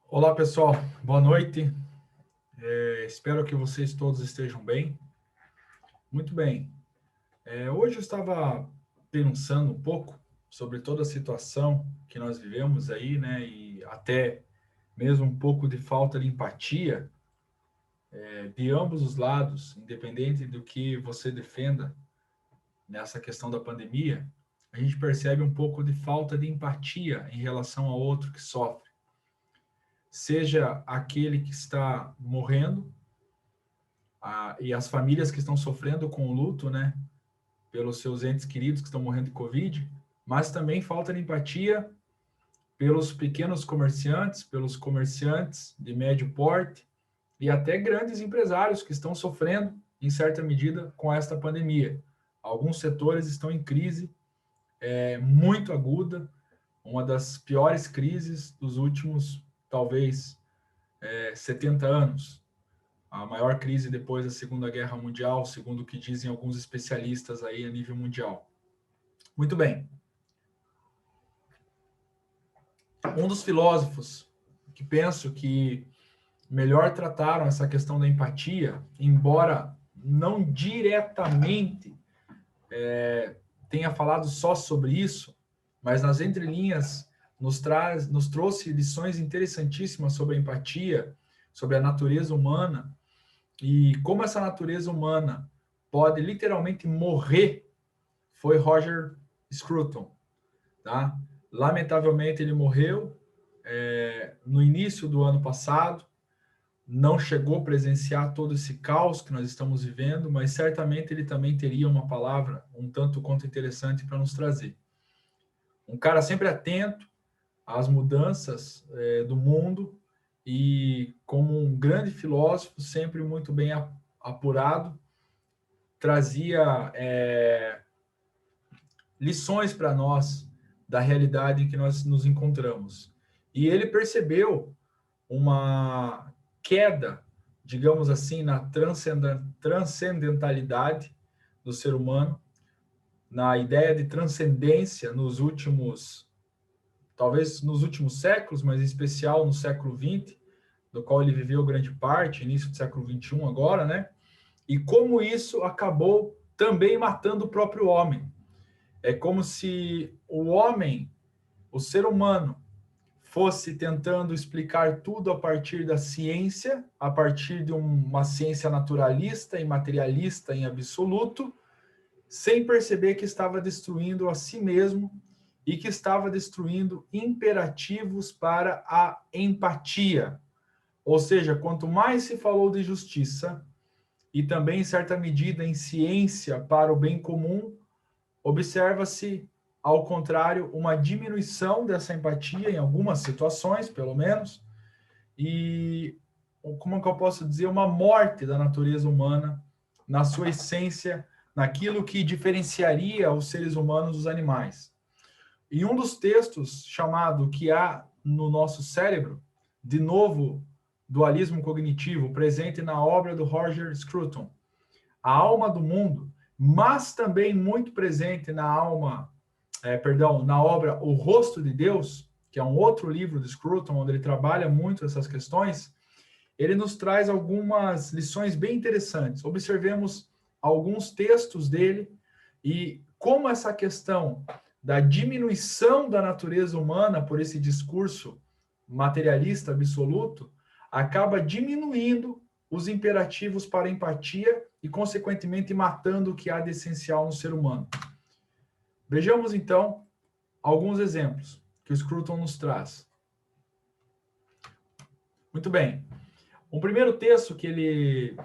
Olá, pessoal. Boa noite. Espero que vocês todos estejam bem. Muito bem. Hoje eu estava pensando um pouco sobre toda a situação que nós vivemos aí, né? E até mesmo um pouco de falta de empatia, de ambos os lados, independente do que você defenda nessa questão da pandemia, a gente percebe um pouco de falta de empatia em relação ao outro que sofre. Seja aquele que está morrendo, e as famílias que estão sofrendo com o luto, né, pelos seus entes queridos que estão morrendo de Covid, mas também falta de empatia pelos pequenos comerciantes, pelos comerciantes de médio porte e até grandes empresários que estão sofrendo, em certa medida, com esta pandemia. Alguns setores estão em crise muito aguda, uma das piores crises dos últimos, talvez, 70 anos. A maior crise depois da Segunda Guerra Mundial, segundo o que dizem alguns especialistas aí a nível mundial. Muito bem. Um dos filósofos que penso que melhor trataram essa questão da empatia, embora não diretamente tenha falado só sobre isso, mas nas entrelinhas nos trouxe lições interessantíssimas sobre a empatia, sobre a natureza humana e como essa natureza humana pode literalmente morrer, foi Roger Scruton, tá? Lamentavelmente ele morreu no início do ano passado, não chegou a presenciar todo esse caos que nós estamos vivendo, mas certamente ele também teria uma palavra um tanto quanto interessante para nos trazer. Um cara sempre atento às mudanças do mundo e como um grande filósofo, sempre muito bem apurado, trazia lições para nós da realidade em que nós nos encontramos. E ele percebeu uma queda, digamos assim, na transcendentalidade do ser humano, na ideia de transcendência nos últimos, talvez nos últimos séculos, mas em especial no século XX, do qual ele viveu grande parte, início do século XXI agora, né? E como isso acabou também matando o próprio homem. É como se o homem, o ser humano, fosse tentando explicar tudo a partir da ciência, a partir de uma ciência naturalista e materialista em absoluto, sem perceber que estava destruindo a si mesmo e que estava destruindo imperativos para a empatia. Ou seja, quanto mais se falou de justiça e também, em certa medida, em ciência para o bem comum, observa-se, ao contrário, uma diminuição dessa empatia em algumas situações, pelo menos, e, como que eu posso dizer, uma morte da natureza humana na sua essência, naquilo que diferenciaria os seres humanos dos animais. Em um dos textos chamado Que há no nosso cérebro, de novo, dualismo cognitivo, presente na obra do Roger Scruton, A Alma do Mundo, mas também muito presente na na obra O Rosto de Deus, que é um outro livro de Scruton, onde ele trabalha muito essas questões, ele nos traz algumas lições bem interessantes. Observemos alguns textos dele e como essa questão da diminuição da natureza humana por esse discurso materialista absoluto acaba diminuindo os imperativos para a empatia e, consequentemente, matando o que há de essencial no ser humano. Vejamos, então, alguns exemplos que o Scruton nos traz. Muito bem. Um primeiro texto que ele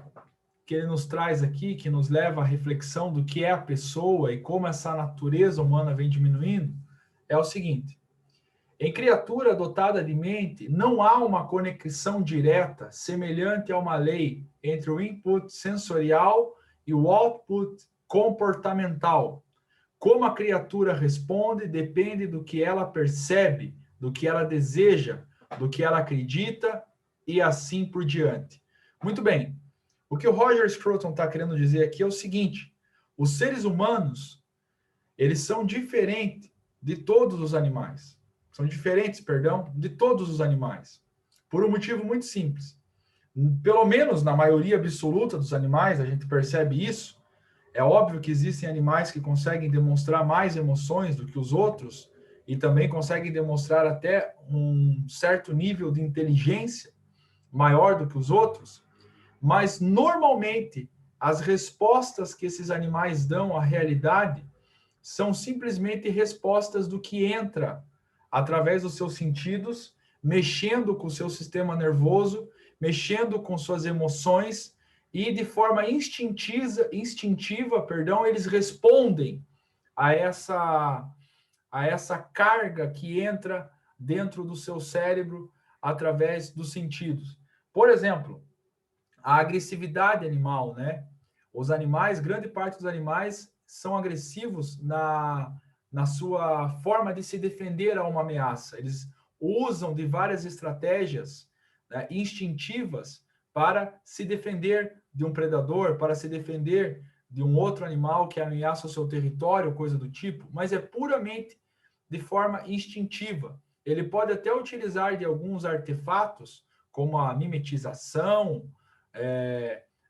nos traz aqui, que nos leva à reflexão do que é a pessoa e como essa natureza humana vem diminuindo, é o seguinte: em criatura dotada de mente, não há uma conexão direta, semelhante a uma lei, entre o input sensorial e o output comportamental. Como a criatura responde depende do que ela percebe, do que ela deseja, do que ela acredita e assim por diante. Muito bem. O que o Roger Scruton está querendo dizer aqui é o seguinte: os seres humanos, eles são diferentes de todos os animais. São diferentes, perdão, de todos os animais. Por um motivo muito simples. Pelo menos na maioria absoluta dos animais, a gente percebe isso. É óbvio que existem animais que conseguem demonstrar mais emoções do que os outros e também conseguem demonstrar até um certo nível de inteligência maior do que os outros, mas normalmente as respostas que esses animais dão à realidade são simplesmente respostas do que entra através dos seus sentidos, mexendo com o seu sistema nervoso, mexendo com suas emoções e de forma instintiva, eles respondem a essa carga que entra dentro do seu cérebro através dos sentidos. Por exemplo, a agressividade animal, né? Os animais, grande parte dos animais são agressivos na sua forma de se defender a uma ameaça. Eles usam de várias estratégias, né, instintivas para se defender de um predador, para se defender de um outro animal que ameaça o seu território, coisa do tipo, mas é puramente de forma instintiva. Ele pode até utilizar de alguns artefatos, como a mimetização,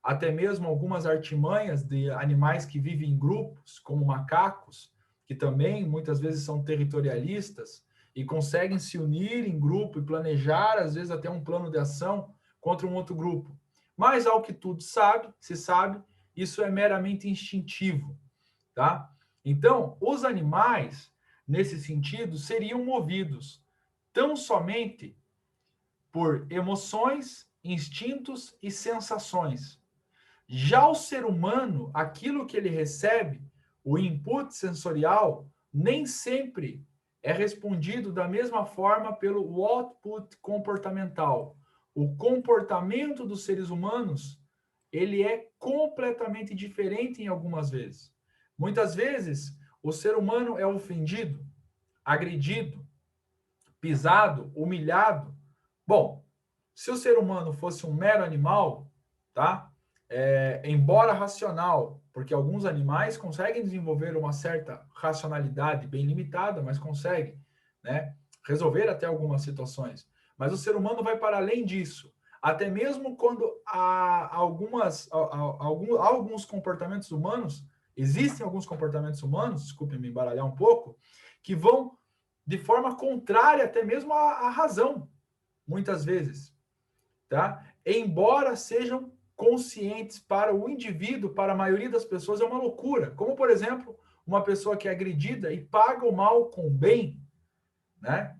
até mesmo algumas artimanhas de animais que vivem em grupos, como macacos, que também muitas vezes são territorialistas e conseguem se unir em grupo e planejar, às vezes, até um plano de ação contra um outro grupo. Mas, ao que tudo se sabe, isso é meramente instintivo, tá? Então, os animais, nesse sentido, seriam movidos tão somente por emoções, instintos e sensações. Já o ser humano, aquilo que ele recebe, o input sensorial, nem sempre é respondido da mesma forma pelo output comportamental. O comportamento dos seres humanos, ele é completamente diferente em algumas vezes. Muitas vezes, o ser humano é ofendido, agredido, pisado, humilhado. Bom, se o ser humano fosse um mero animal, tá? Embora racional, porque alguns animais conseguem desenvolver uma certa racionalidade bem limitada, mas conseguem, né, resolver até algumas situações. Mas o ser humano vai para além disso. Até mesmo quando há alguns comportamentos humanos, existem alguns comportamentos humanos, desculpe me embaralhar um pouco, que vão de forma contrária até mesmo à razão, muitas vezes, tá? Embora sejam conscientes para o indivíduo, para a maioria das pessoas, é uma loucura. Como, por exemplo, uma pessoa que é agredida e paga o mal com o bem, né?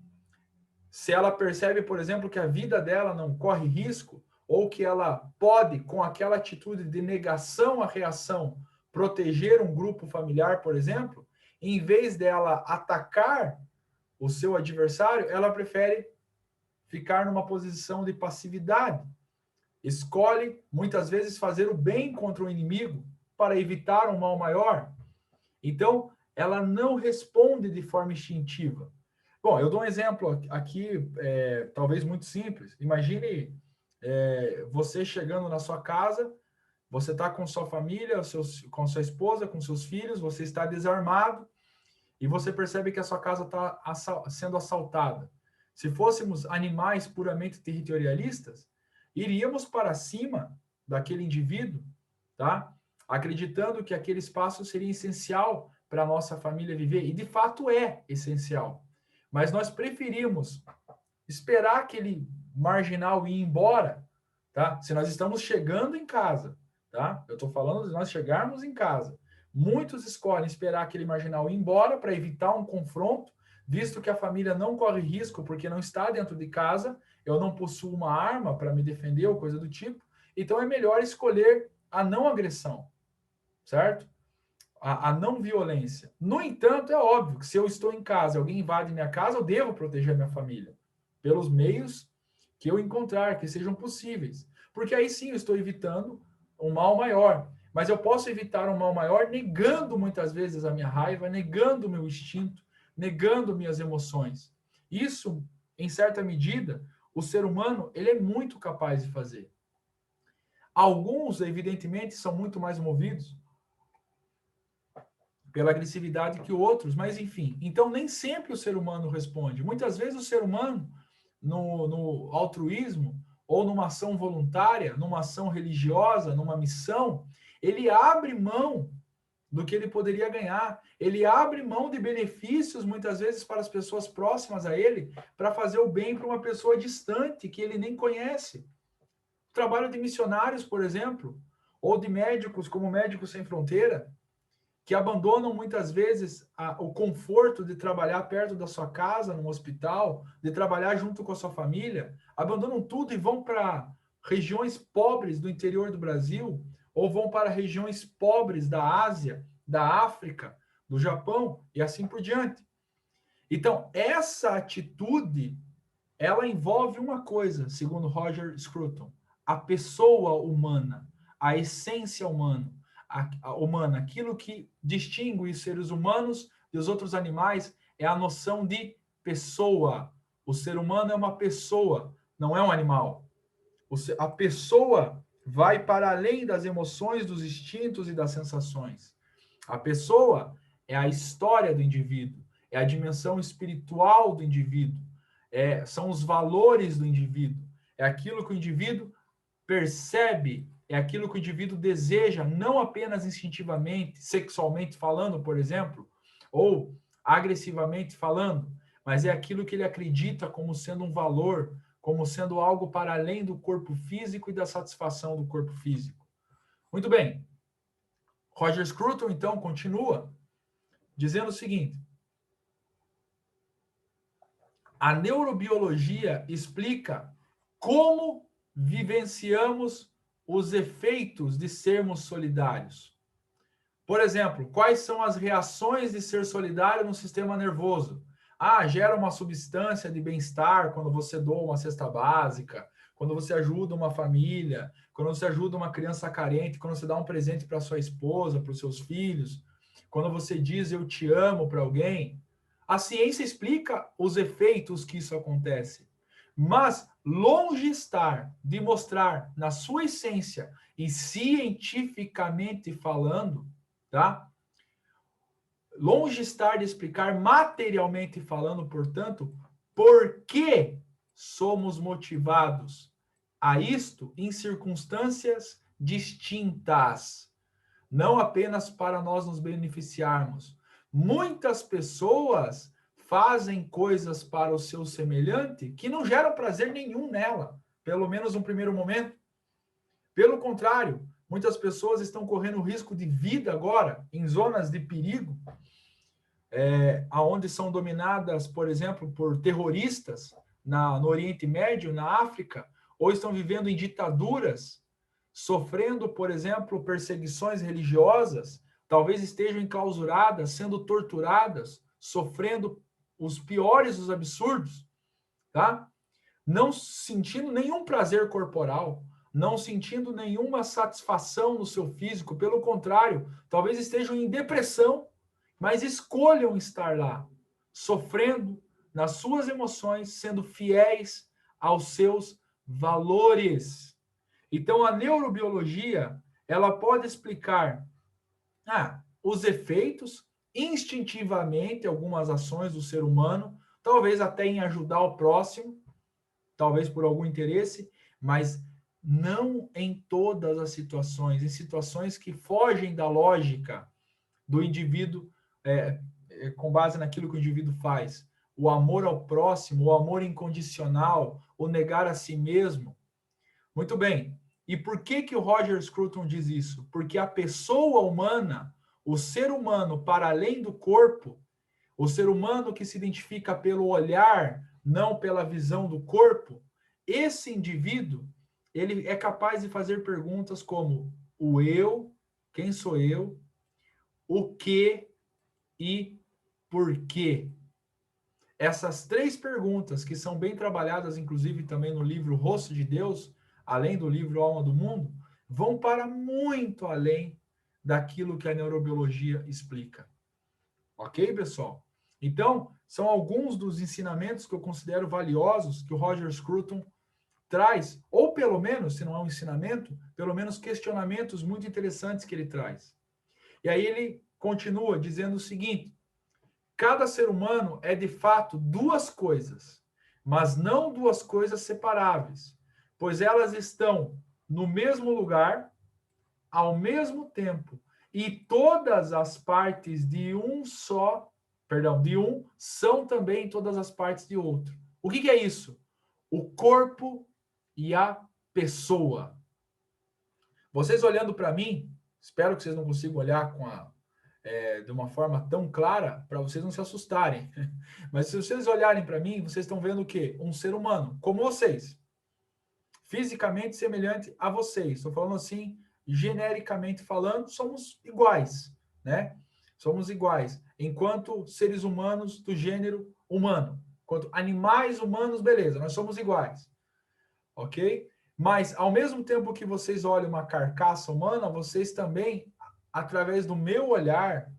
Se ela percebe, por exemplo, que a vida dela não corre risco, ou que ela pode, com aquela atitude de negação à reação, proteger um grupo familiar, por exemplo, em vez dela atacar o seu adversário, ela prefere ficar numa posição de passividade. Escolhe, muitas vezes, fazer o bem contra o inimigo para evitar um mal maior. Então, ela não responde de forma instintiva. Bom, eu dou um exemplo aqui, talvez muito simples. Imagine você chegando na sua casa, você está com sua família, com sua esposa, com seus filhos, você está desarmado e você percebe que a sua casa está sendo assaltada. Se fôssemos animais puramente territorialistas, iríamos para cima daquele indivíduo, tá? Acreditando que aquele espaço seria essencial para a nossa família viver, e de fato é essencial. Mas nós preferimos esperar aquele marginal ir embora, tá? Se nós estamos chegando em casa, tá? Eu estou falando de nós chegarmos em casa. Muitos escolhem esperar aquele marginal ir embora para evitar um confronto, visto que a família não corre risco porque não está dentro de casa, eu não possuo uma arma para me defender ou coisa do tipo. Então é melhor escolher a não agressão, certo? A não violência. No entanto, é óbvio que se eu estou em casa, alguém invade minha casa, eu devo proteger a minha família pelos meios que eu encontrar, que sejam possíveis. Porque aí sim eu estou evitando um mal maior. Mas eu posso evitar um mal maior negando muitas vezes a minha raiva, negando o meu instinto, negando minhas emoções. Isso, em certa medida, o ser humano ele é muito capaz de fazer. Alguns, evidentemente, são muito mais movidos pela agressividade que outros, mas enfim. Então, nem sempre o ser humano responde. Muitas vezes o ser humano no altruísmo, ou numa ação voluntária, numa ação religiosa, numa missão, ele abre mão do que ele poderia ganhar. Ele abre mão de benefícios, muitas vezes, para as pessoas próximas a ele, para fazer o bem para uma pessoa distante, que ele nem conhece. O trabalho de missionários, por exemplo, ou de médicos, como Médicos Sem Fronteira, que abandonam muitas vezes o conforto de trabalhar perto da sua casa, num hospital, de trabalhar junto com a sua família, abandonam tudo e vão para regiões pobres do interior do Brasil, ou vão para regiões pobres da Ásia, da África, do Japão e assim por diante. Então, essa atitude, ela envolve uma coisa, segundo Roger Scruton, a pessoa humana, a essência humana, humana, aquilo que distingue os seres humanos e os outros animais é a noção de pessoa. O ser humano é uma pessoa, não é um animal. A pessoa vai para além das emoções, dos instintos e das sensações. A pessoa é a história do indivíduo, é a dimensão espiritual do indivíduo, são os valores do indivíduo, é aquilo que o indivíduo percebe, é aquilo que o indivíduo deseja, não apenas instintivamente, sexualmente falando, por exemplo, ou agressivamente falando, mas é aquilo que ele acredita como sendo um valor, como sendo algo para além do corpo físico e da satisfação do corpo físico. Muito bem. Roger Scruton, então, continua dizendo o seguinte: a neurobiologia explica como vivenciamos os efeitos de sermos solidários. Por exemplo, quais são as reações de ser solidário no sistema nervoso? Gera uma substância de bem-estar quando você doa uma cesta básica, quando você ajuda uma família, quando você ajuda uma criança carente, quando você dá um presente para sua esposa, para os seus filhos, quando você diz eu te amo para alguém. A ciência explica os efeitos que isso acontece. Mas, longe estar de mostrar na sua essência e cientificamente falando, tá? Longe estar de explicar materialmente falando, portanto, por que somos motivados a isto em circunstâncias distintas, não apenas para nós nos beneficiarmos. Muitas pessoas fazem coisas para o seu semelhante que não geram prazer nenhum nela, pelo menos no primeiro momento. Pelo contrário, muitas pessoas estão correndo risco de vida agora, em zonas de perigo, aonde são dominadas, por exemplo, por terroristas no Oriente Médio, na África, ou estão vivendo em ditaduras, sofrendo, por exemplo, perseguições religiosas, talvez estejam enclausuradas, sendo torturadas, sofrendo os piores dos absurdos, tá? Não sentindo nenhum prazer corporal, não sentindo nenhuma satisfação no seu físico, pelo contrário, talvez estejam em depressão, mas escolham estar lá, sofrendo nas suas emoções, sendo fiéis aos seus valores. Então, a neurobiologia, ela pode explicar os efeitos, instintivamente, algumas ações do ser humano, talvez até em ajudar o próximo, talvez por algum interesse, mas não em todas as situações, em situações que fogem da lógica do indivíduo, com base naquilo que o indivíduo faz. O amor ao próximo, o amor incondicional, o negar a si mesmo. Muito bem. E por que o Roger Scruton diz isso? Porque a pessoa humana, o ser humano para além do corpo, o ser humano que se identifica pelo olhar, não pela visão do corpo, esse indivíduo, ele é capaz de fazer perguntas como o eu, quem sou eu, o que e por quê. Essas três perguntas, que são bem trabalhadas, inclusive, também no livro Rosto de Deus, além do livro Alma do Mundo, vão para muito além daquilo que a neurobiologia explica. Ok, pessoal? Então, são alguns dos ensinamentos que eu considero valiosos que o Roger Scruton traz, ou pelo menos, se não é um ensinamento, pelo menos questionamentos muito interessantes que ele traz. E aí ele continua dizendo o seguinte: cada ser humano é de fato duas coisas. mas não duas coisas separáveis, pois elas estão no mesmo lugar, ao mesmo tempo, e todas as partes de um são também todas as partes de outro. O que é isso? O corpo e a pessoa. Vocês olhando para mim, espero que vocês não consigam olhar de uma forma tão clara para vocês não se assustarem. Mas se vocês olharem para mim, vocês estão vendo o quê? Um ser humano, como vocês. Fisicamente semelhante a vocês. Estou falando assim, genericamente falando, somos iguais, né? Somos iguais. Enquanto seres humanos do gênero humano. Enquanto animais humanos, beleza, nós somos iguais. Ok? Mas, ao mesmo tempo que vocês olham uma carcaça humana, vocês também, através do meu olhar,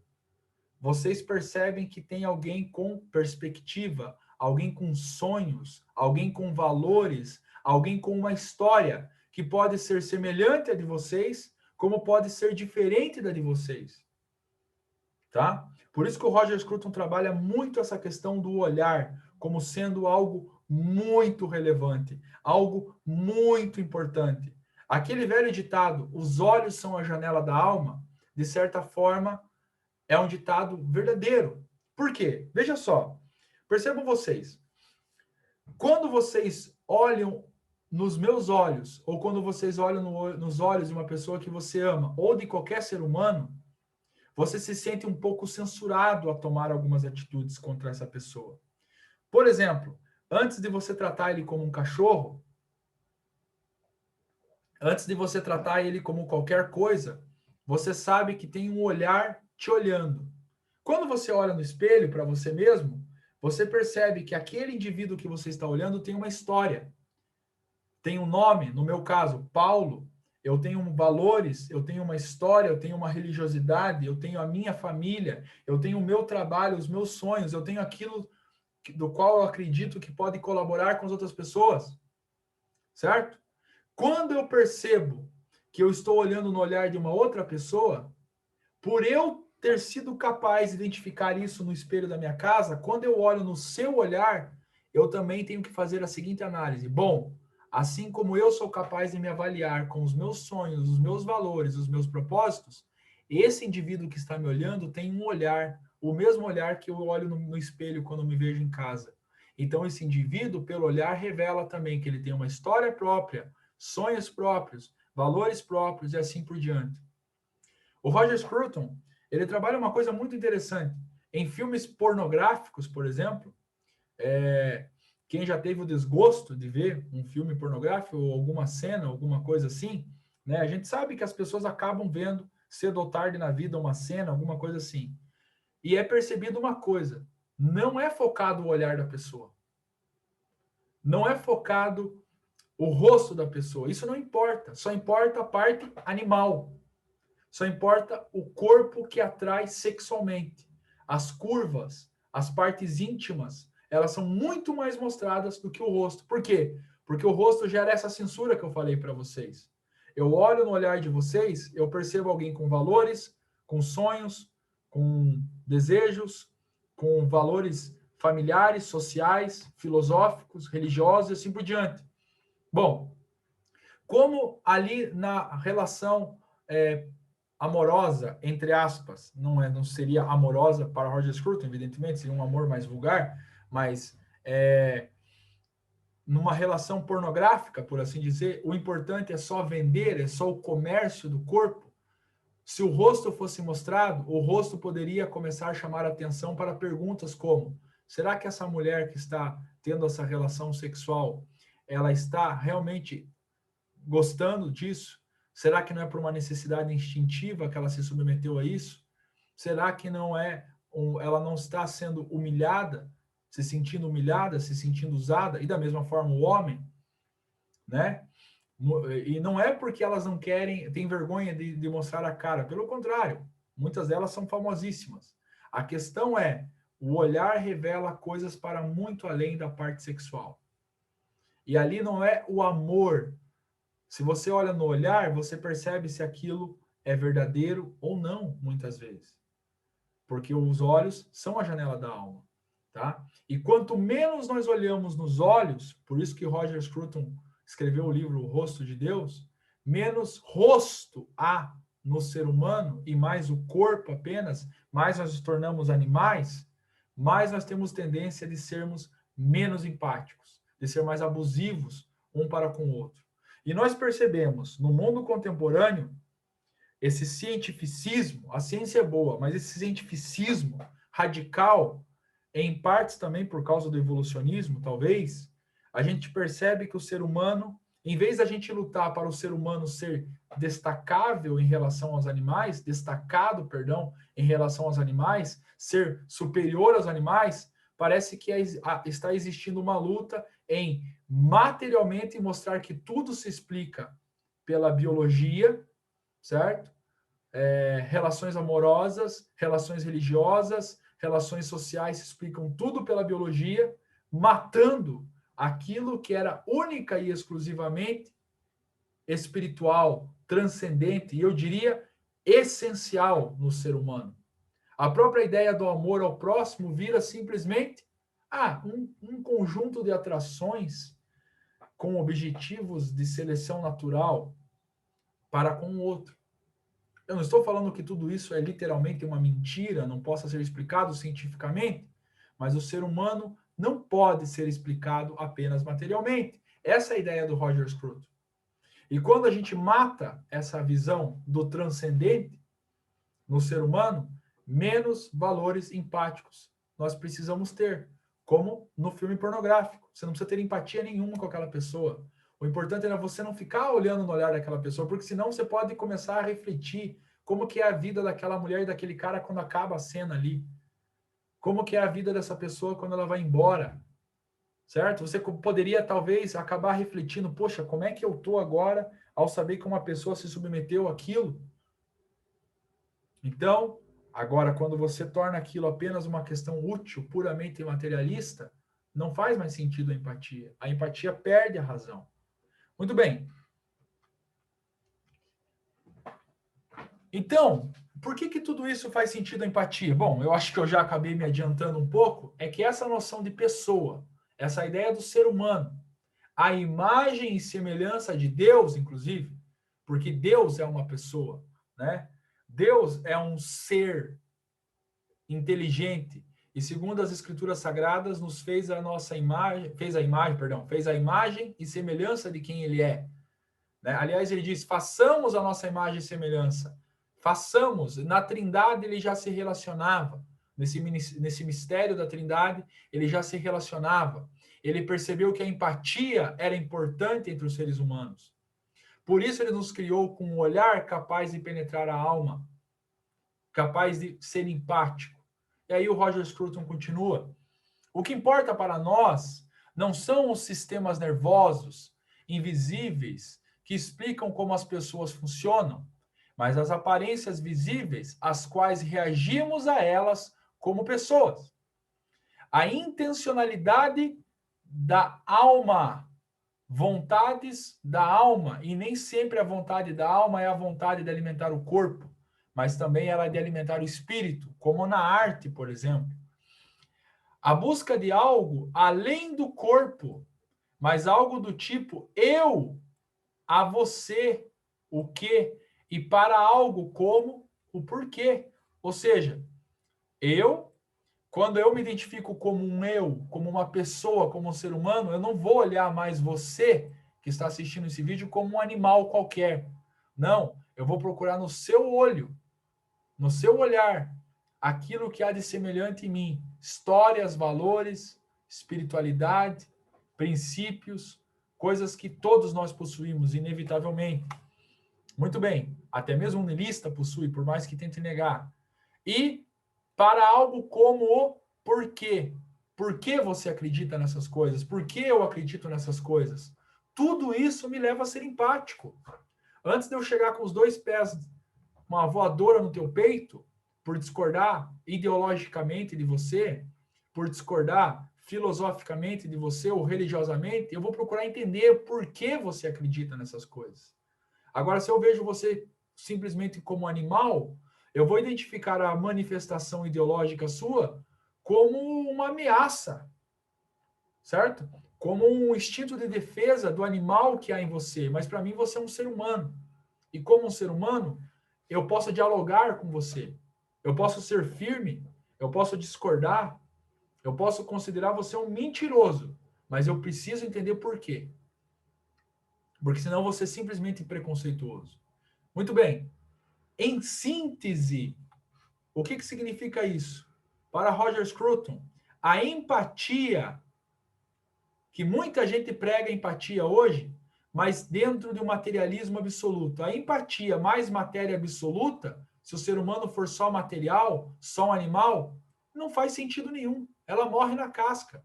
vocês percebem que tem alguém com perspectiva, alguém com sonhos, alguém com valores, alguém com uma história que pode ser semelhante à de vocês, como pode ser diferente da de vocês. Tá? Por isso que o Roger Scruton trabalha muito essa questão do olhar como sendo algo muito relevante, algo muito importante. Aquele velho ditado, os olhos são a janela da alma, de certa forma, é um ditado verdadeiro. Por quê? Veja só, percebam vocês, quando vocês olham nos meus olhos, ou quando vocês olham nos olhos de uma pessoa que você ama, ou de qualquer ser humano, você se sente um pouco censurado a tomar algumas atitudes contra essa pessoa. Por exemplo, antes de você tratar ele como um cachorro, antes de você tratar ele como qualquer coisa, você sabe que tem um olhar te olhando. Quando você olha no espelho para você mesmo, você percebe que aquele indivíduo que você está olhando tem uma história, tem um nome, no meu caso, Paulo. Eu tenho valores, eu tenho uma história, eu tenho uma religiosidade, eu tenho a minha família, eu tenho o meu trabalho, os meus sonhos, eu tenho aquilo do qual eu acredito que pode colaborar com as outras pessoas, certo? Quando eu percebo que eu estou olhando no olhar de uma outra pessoa, por eu ter sido capaz de identificar isso no espelho da minha casa, quando eu olho no seu olhar, eu também tenho que fazer a seguinte análise. Bom, assim como eu sou capaz de me avaliar com os meus sonhos, os meus valores, os meus propósitos, esse indivíduo que está me olhando tem um olhar, o mesmo olhar que eu olho no espelho quando me vejo em casa. Então, esse indivíduo, pelo olhar, revela também que ele tem uma história própria, sonhos próprios, valores próprios e assim por diante. O Roger Scruton, ele trabalha uma coisa muito interessante. Em filmes pornográficos, por exemplo, quem já teve o desgosto de ver um filme pornográfico ou alguma cena, alguma coisa assim, né? A gente sabe que as pessoas acabam vendo cedo ou tarde na vida uma cena, alguma coisa assim. E é percebido uma coisa, não é focado o olhar da pessoa. Não é focado o rosto da pessoa. Isso não importa. Só importa a parte animal. Só importa o corpo que atrai sexualmente. As curvas, as partes íntimas, elas são muito mais mostradas do que o rosto. Por quê? Porque o rosto gera essa censura que eu falei para vocês. Eu olho no olhar de vocês, eu percebo alguém com valores, com sonhos, com desejos, com valores familiares, sociais, filosóficos, religiosos e assim por diante. Bom, como ali na relação amorosa, entre aspas, não seria amorosa para Roger Scruton, evidentemente, seria um amor mais vulgar, mas numa relação pornográfica, por assim dizer, o importante é só vender, é só o comércio do corpo. Se o rosto fosse mostrado, o rosto poderia começar a chamar atenção para perguntas como: será que essa mulher que está tendo essa relação sexual, ela está realmente gostando disso? Será que não é por uma necessidade instintiva que ela se submeteu a isso? Será que não ela não está sendo humilhada, se sentindo humilhada, se sentindo usada? E da mesma forma o homem, né? E não é porque elas não querem, têm vergonha de mostrar a cara. Pelo contrário, muitas delas são famosíssimas. A questão é, o olhar revela coisas para muito além da parte sexual. E ali não é o amor. Se você olha no olhar, você percebe se aquilo é verdadeiro ou não, muitas vezes. Porque os olhos são a janela da alma. tá? E quanto menos nós olhamos nos olhos, por isso que Roger Scruton escreveu o livro O Rosto de Deus, menos rosto há no ser humano e mais o corpo apenas, mais nós nos tornamos animais, mais nós temos tendência de sermos menos empáticos, de ser mais abusivos um para com o outro. E nós percebemos no mundo contemporâneo esse cientificismo, a ciência é boa, mas esse cientificismo radical, em partes também por causa do evolucionismo, talvez, a gente percebe que o ser humano, em vez da gente lutar para o ser humano ser destacável em relação aos animais, destacado, perdão, em relação aos animais, ser superior aos animais, parece que está existindo uma luta em materialmente mostrar que tudo se explica pela biologia, certo? Relações amorosas, relações religiosas, relações sociais se explicam tudo pela biologia, matando aquilo que era única e exclusivamente espiritual, transcendente e eu diria essencial no ser humano. A própria ideia do amor ao próximo vira simplesmente um conjunto de atrações com objetivos de seleção natural para com o outro. Eu não estou falando que tudo isso é literalmente uma mentira, não possa ser explicado cientificamente, mas o ser humano não pode ser explicado apenas materialmente. Essa é a ideia do Roger Scruton. E quando a gente mata essa visão do transcendente no ser humano, menos valores empáticos nós precisamos ter, como no filme pornográfico. Você não precisa ter empatia nenhuma com aquela pessoa. O importante é você não ficar olhando no olhar daquela pessoa, porque senão você pode começar a refletir como que é a vida daquela mulher e daquele cara quando acaba a cena ali. Como que é a vida dessa pessoa quando ela vai embora. Certo? Você poderia talvez acabar refletindo, poxa, como é que eu estou agora ao saber que uma pessoa se submeteu àquilo? Então, agora, quando você torna aquilo apenas uma questão útil, puramente materialista, não faz mais sentido a empatia. A empatia perde a razão. Muito bem. Então, por que tudo isso faz sentido a empatia? Bom, eu acho que eu já acabei me adiantando um pouco, é que essa noção de pessoa, essa ideia do ser humano, a imagem e semelhança de Deus, inclusive, porque Deus é uma pessoa, né? Deus é um ser inteligente e segundo as escrituras sagradas nos fez a nossa imagem, fez a imagem e semelhança de quem ele é, né? Aliás, ele diz: "Façamos a nossa imagem e semelhança". Façamos, na Trindade ele já se relacionava, nesse mistério da Trindade, ele já se relacionava. Ele percebeu que a empatia era importante entre os seres humanos. Por isso ele nos criou com um olhar capaz de penetrar a alma, capaz de ser empático. E aí o Roger Scruton continua: o que importa para nós não são os sistemas nervosos invisíveis que explicam como as pessoas funcionam, mas as aparências visíveis às quais reagimos a elas como pessoas. A intencionalidade da alma, vontades da alma, e nem sempre a vontade da alma é a vontade de alimentar o corpo, mas também ela é de alimentar o espírito, como na arte, por exemplo. A busca de algo além do corpo, mas algo do tipo eu, a você, o que, e para algo como o porquê. Ou seja, quando eu me identifico como um eu, como uma pessoa, como um ser humano, eu não vou olhar mais você que está assistindo esse vídeo como um animal qualquer. Não, eu vou procurar no seu olho, no seu olhar, aquilo que há de semelhante em mim. Histórias, valores, espiritualidade, princípios, coisas que todos nós possuímos, inevitavelmente. Muito bem, até mesmo um niilista possui, por mais que tente negar. E para algo como o porquê. Por que você acredita nessas coisas? Por que eu acredito nessas coisas? Tudo isso me leva a ser empático. Antes de eu chegar com os dois pés, uma voadora no teu peito, por discordar ideologicamente de você, por discordar filosoficamente de você ou religiosamente, eu vou procurar entender por que você acredita nessas coisas. Agora, se eu vejo você simplesmente como animal, eu vou identificar a manifestação ideológica sua como uma ameaça, certo? Como um instinto de defesa do animal que há em você, mas para mim você é um ser humano. E como um ser humano, eu posso dialogar com você. Eu posso ser firme, eu posso discordar, eu posso considerar você um mentiroso, mas eu preciso entender por quê. Porque senão você é simplesmente preconceituoso. Muito bem. Em síntese, o que significa isso? Para Roger Scruton, a empatia, que muita gente prega empatia hoje, mas dentro de um materialismo absoluto. A empatia mais matéria absoluta, se o ser humano for só material, só um animal, não faz sentido nenhum. Ela morre na casca,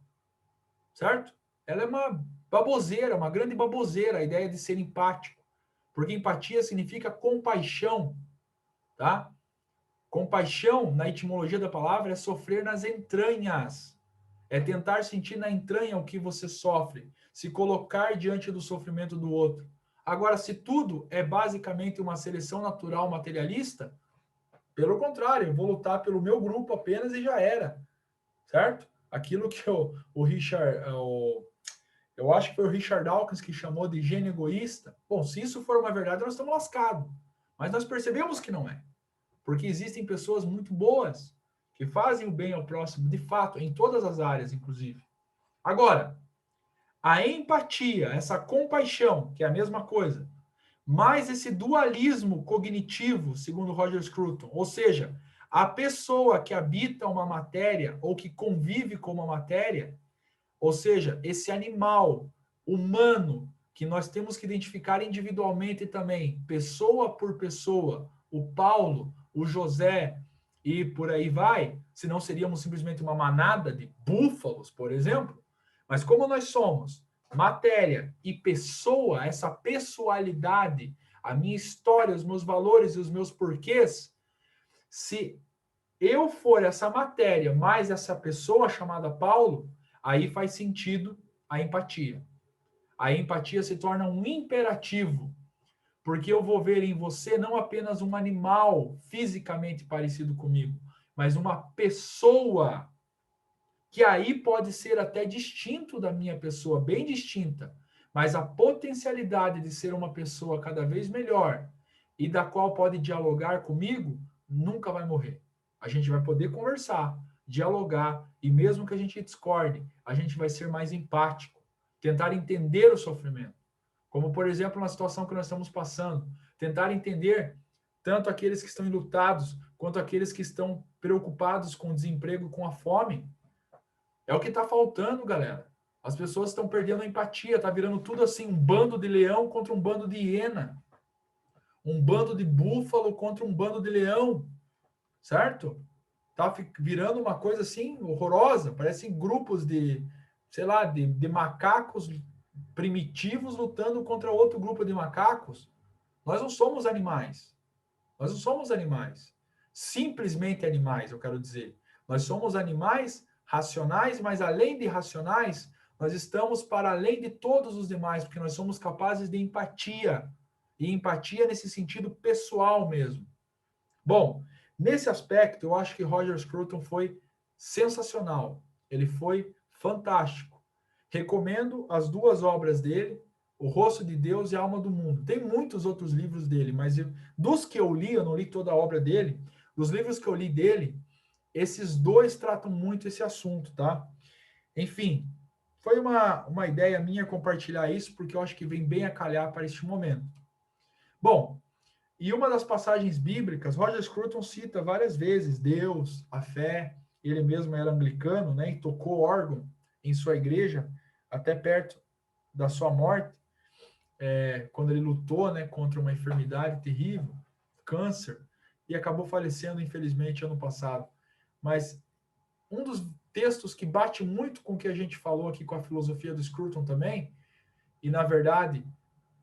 certo? Ela é uma baboseira, uma grande baboseira, a ideia de ser empático. Porque empatia significa compaixão, tá? Compaixão, na etimologia da palavra, é sofrer nas entranhas. É tentar sentir na entranha o que você sofre, se colocar diante do sofrimento do outro. Agora, se tudo é basicamente uma seleção natural materialista, pelo contrário, eu vou lutar pelo meu grupo apenas e já era, certo? Aquilo que o Richard, eu acho que foi o Richard Dawkins que chamou de gênio egoísta. Bom, se isso for uma verdade, nós estamos lascados. Mas nós percebemos que não é. Porque existem pessoas muito boas que fazem o bem ao próximo, de fato, em todas as áreas, inclusive. Agora, a empatia, essa compaixão, que é a mesma coisa, mais esse dualismo cognitivo, segundo Roger Scruton, ou seja, a pessoa que habita uma matéria ou que convive com uma matéria, ou seja, esse animal humano que nós temos que identificar individualmente também, pessoa por pessoa, o Paulo, o José e por aí vai, senão seríamos simplesmente uma manada de búfalos, por exemplo. Mas como nós somos matéria e pessoa, essa pessoalidade, a minha história, os meus valores e os meus porquês, se eu for essa matéria mais essa pessoa chamada Paulo, aí faz sentido a empatia. A empatia se torna um imperativo, porque eu vou ver em você não apenas um animal fisicamente parecido comigo, mas uma pessoa que aí pode ser até distinto da minha pessoa, bem distinta, mas a potencialidade de ser uma pessoa cada vez melhor e da qual pode dialogar comigo nunca vai morrer. A gente vai poder conversar, dialogar e mesmo que a gente discorde, a gente vai ser mais empático, tentar entender o sofrimento. Como, por exemplo, na situação que nós estamos passando, tentar entender tanto aqueles que estão enlutados quanto aqueles que estão preocupados com o desemprego, com a fome. É o que está faltando, galera. As pessoas estão perdendo a empatia, está virando tudo assim, um bando de leão contra um bando de hiena, um bando de búfalo contra um bando de leão, certo? Tá virando uma coisa assim horrorosa, parecem grupos de, sei lá, de macacos primitivos lutando contra outro grupo de macacos. Nós não somos animais. Nós não somos animais. Simplesmente animais, eu quero dizer. Nós somos animais racionais, mas além de racionais, nós estamos para além de todos os demais, porque nós somos capazes de empatia. E empatia nesse sentido pessoal mesmo. Bom, nesse aspecto, eu acho que Roger Scruton foi sensacional. Ele foi fantástico. Recomendo as duas obras dele, O Rosto de Deus e a Alma do Mundo. Tem muitos outros livros dele, mas dos que eu li, eu não li toda a obra dele, dos livros que eu li dele, esses dois tratam muito esse assunto, tá? Enfim, foi uma ideia minha compartilhar isso, porque eu acho que vem bem a calhar para este momento. Bom, e uma das passagens bíblicas, Roger Scruton cita várias vezes Deus, a fé, ele mesmo era anglicano, né, e tocou órgão em sua igreja até perto da sua morte, quando ele lutou, né, contra uma enfermidade terrível, câncer, e acabou falecendo, infelizmente, ano passado. Mas um dos textos que bate muito com o que a gente falou aqui com a filosofia do Scruton também, e na verdade,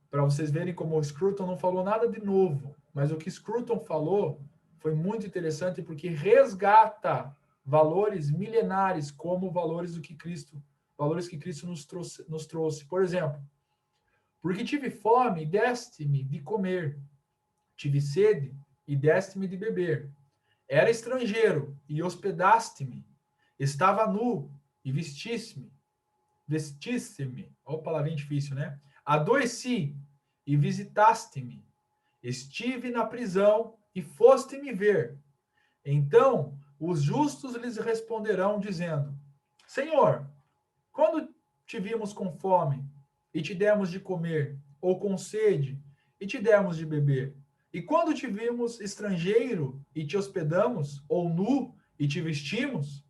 para vocês verem como o Scruton não falou nada de novo, mas o que Scruton falou foi muito interessante porque resgata valores milenares como valores que Cristo nos trouxe. Por exemplo, porque tive fome, deste-me de comer, tive sede e deste-me de beber. Era estrangeiro e hospedaste-me. Estava nu e vestisse-me. Olha a palavrinha difícil, né? Adoeci e visitaste-me. Estive na prisão e foste me ver. Então os justos lhes responderão, dizendo: Senhor, quando te vimos com fome e te demos de comer, ou com sede e te demos de beber? E quando te vimos estrangeiro e te hospedamos, ou nu e te vestimos?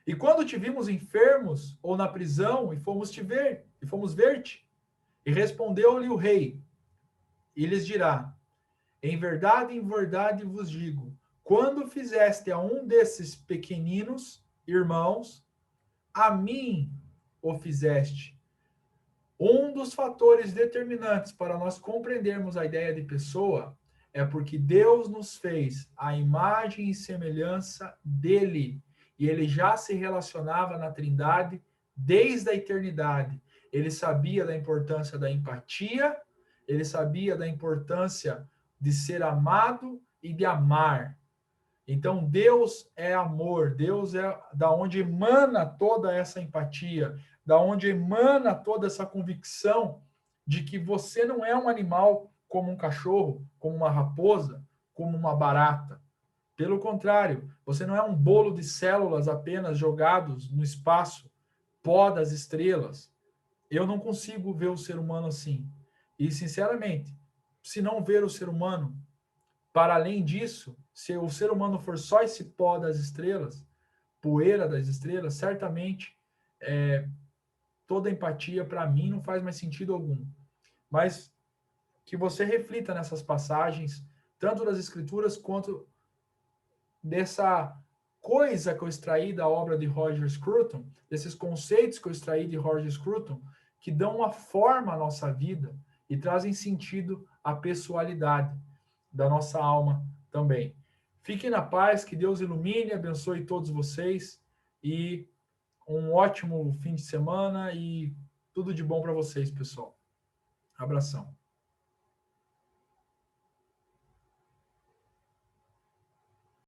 E quando te vimos enfermos ou na prisão e fomos ver-te? E respondeu-lhe o rei, e lhes dirá: em verdade vos digo, quando fizeste a um desses pequeninos irmãos, a mim o fizeste. Um dos fatores determinantes para nós compreendermos a ideia de pessoa é porque Deus nos fez a imagem e semelhança dele. E ele já se relacionava na Trindade desde a eternidade. Ele sabia da importância da empatia, ele sabia da importância de ser amado e de amar. Então, Deus é amor, Deus é da onde emana toda essa empatia, da onde emana toda essa convicção de que você não é um animal como um cachorro, como uma raposa, como uma barata. Pelo contrário, você não é um bolo de células apenas jogados no espaço, pó das estrelas. Eu não consigo ver o ser humano assim. E, sinceramente, se não ver o ser humano para além disso, se o ser humano for só esse pó das estrelas, poeira das estrelas, certamente toda empatia para mim não faz mais sentido algum. Mas que você reflita nessas passagens, tanto das escrituras quanto dessa coisa que eu extraí da obra de Roger Scruton, desses conceitos que eu extraí de Roger Scruton, que dão uma forma à nossa vida e trazem sentido à pessoalidade da nossa alma também. Fiquem na paz, que Deus ilumine, abençoe todos vocês e um ótimo fim de semana e tudo de bom para vocês, pessoal. Abração.